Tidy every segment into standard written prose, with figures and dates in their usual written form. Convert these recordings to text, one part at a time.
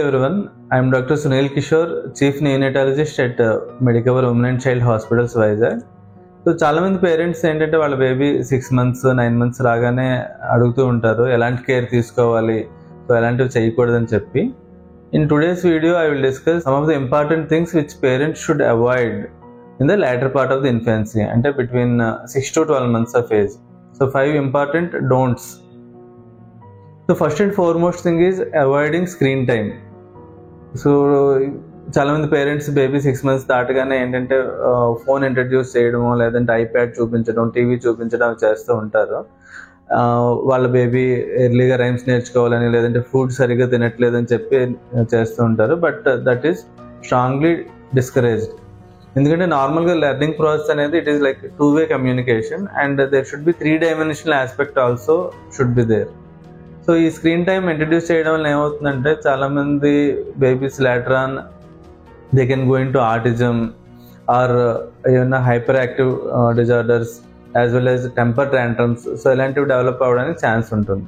Everyone, I am Dr. Sunil Kishore, Chief Neonatologist at Medicover Women and Child Hospitals, Vizag. So చాలా మంది parents ఏంటంటే వాళ్ళ baby 6 months 9 months రాగానే అడుగుతూ ఉంటారు ఎలాంటి కేర్ తీసుకోవాలి, సో ఎలాంటివి చేయకూడదని చెప్పి. In today's video I will discuss some of the important things which parents should avoid in the latter part of the infancy, అంటే between 6 to 12 months of age. So 5 important don'ts. So first and foremost thing is avoiding screen time. So చాలా మంది parents baby 6 months దాటగానే ఏంటంటే phone introduce చేయడము, లేదంటే iPad చూపించడం, TV చూపించడం చేస్తూ ఉంటారు. వాళ్ళ బేబీ ఎర్లీగా రైమ్స్ నేర్చుకోవాలని, లేదంటే ఫుడ్ సరిగ్గా తినట్లేదని చెప్పి చేస్తూ ఉంటారు. But that is strongly discouraged. ఎందుకంటే నార్మల్గా లెర్నింగ్ ప్రాసెస్ అనేది it is like 2-way communication and there should be 3-dimensional aspect also should be there. So ఈ స్క్రీన్ టైం ఇంట్రడ్యూస్ చేయడం వల్ల ఏమవుతుందంటే చాలామంది babies later on they can go into autism or ఏమైనా hyperactive disorders as well as temper tantrums, so ఇలాంటివి develop అవ్వడానికి chance ఉంటుంది.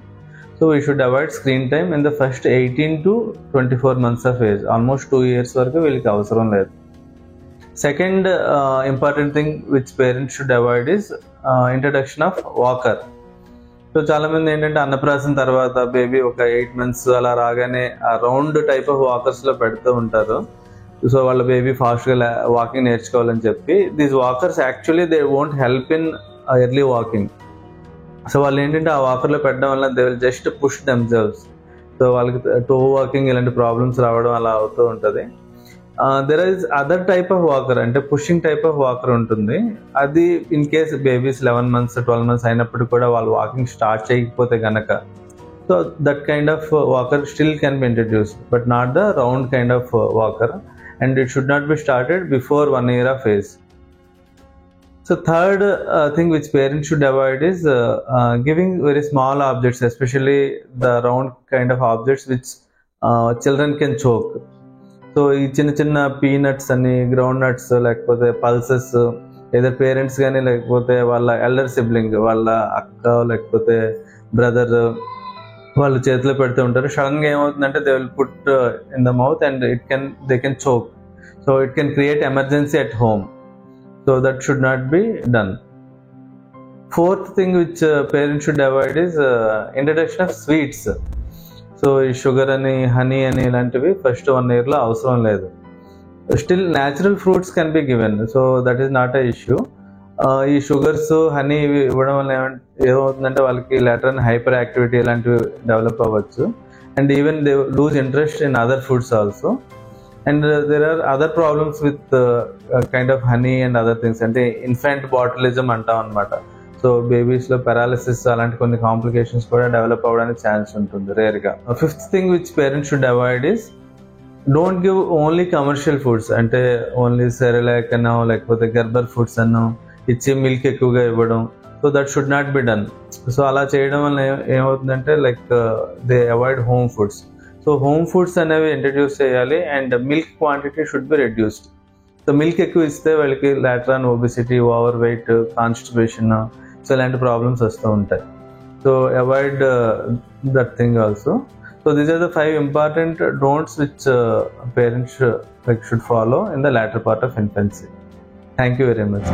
So we should avoid screen time in the first 18 to 24 months of age. Almost 2 years వరకు వీళ్ళకి అవసరం లేదు. Second important thing which parents should avoid is introduction of walker. So చాలా మంది ఏంటంటే అన్నప్రాసన తర్వాత బేబీ ఒక 8 months అలా రాగానే ఆ రౌండ్ టైప్ ఆఫ్ వాకర్స్ లో పెడుతూ ఉంటారు. సో వాళ్ళ బేబీ ఫాస్ట్ గా వాకింగ్ నేర్చుకోవాలని చెప్పి. These walkers actually they won't help in early walking. So వాళ్ళు ఏంటంటే ఆ వాకర్ లో పెట్టడం వల్ల they will just push themselves. So వాళ్ళకి టో వాకింగ్ ఇలాంటి ప్రాబ్లమ్స్ రావడం అలా అవుతూ ఉంటుంది. There is other type of walker, అంటే పుషింగ్ టైప్ ఆఫ్ వాకర్ ఉంటుంది. అది in case babies 11 months 12 months అయినప్పుడు కూడా వాళ్ళు వాకింగ్ స్టార్ట్ చేయకపోతే గనక, so that kind of walker still can be introduce, but not the round kind of walker, and it should not be started before 1 year of age. So third thing which parents should avoid is giving very small objects, especially the round kind of objects which children can choke. So ఈ చిన్న చిన్న peanuts అని, ground nuts, లేకపోతే pulses, ఏదో parents కానీ లేకపోతే వాళ్ళ elder sibling, వాళ్ళ అక్క లేకపోతే బ్రదర్ వాళ్ళు చేతిలో పెడుతూ ఉంటారు. సడన్ గా ఏమవుతుందంటే they will put in the mouth and they can choke. So it can create emergency at home. So that should not be done. Fourth thing which parents should avoid is introduction of sweets. So ఈ sugar అని, honey అని ఇలాంటివి first 1 year లో అవసరం లేదు. Still natural fruits can be given, so that is not a issue. ఈ sugars, honey ఇవి ఇవ్వడం వల్ల ఏమవుతుందంటే వాళ్ళకి లేటర్ అండ్ హైపర్ యాక్టివిటీ ఇలాంటివి డెవలప్ అవ్వచ్చు. And even they lose interest in other foods also. And there are other problems with kind of honey and other things, అంటే infant botulism అంటాం అనమాట. సో బేబీస్లో పారాలిసిస్ అలాంటి కొన్ని కాంప్లికేషన్స్ కూడా develop అవ్వడానికి chance ఉంటుంది రేర్గా. Fifth thing which parents should avoid is don't give only commercial foods, అంటే ఓన్లీ సెరెలాక్ అనో లేకపోతే గర్బర్ ఫుడ్స్ అనో ఇచ్చి మిల్క్ ఎక్కువగా ఇవ్వడం. So that should not be done. So అలా చేయడం వల్ల ఏమవుతుందంటే like they avoid home foods. So home foods అనేవి ఇంట్రడ్యూస్ చేయాలి and milk quantity should be reduced. So milk ఎక్కువ ఇస్తే వాళ్ళకి later on obesity, over weight, constipation, so ఇలాంటి ప్రాబ్లమ్స్ వస్తూ ఉంటాయి. So avoid that thing also. So these are the 5 important don'ts which parents should follow in the latter part of infancy. Thank you very much.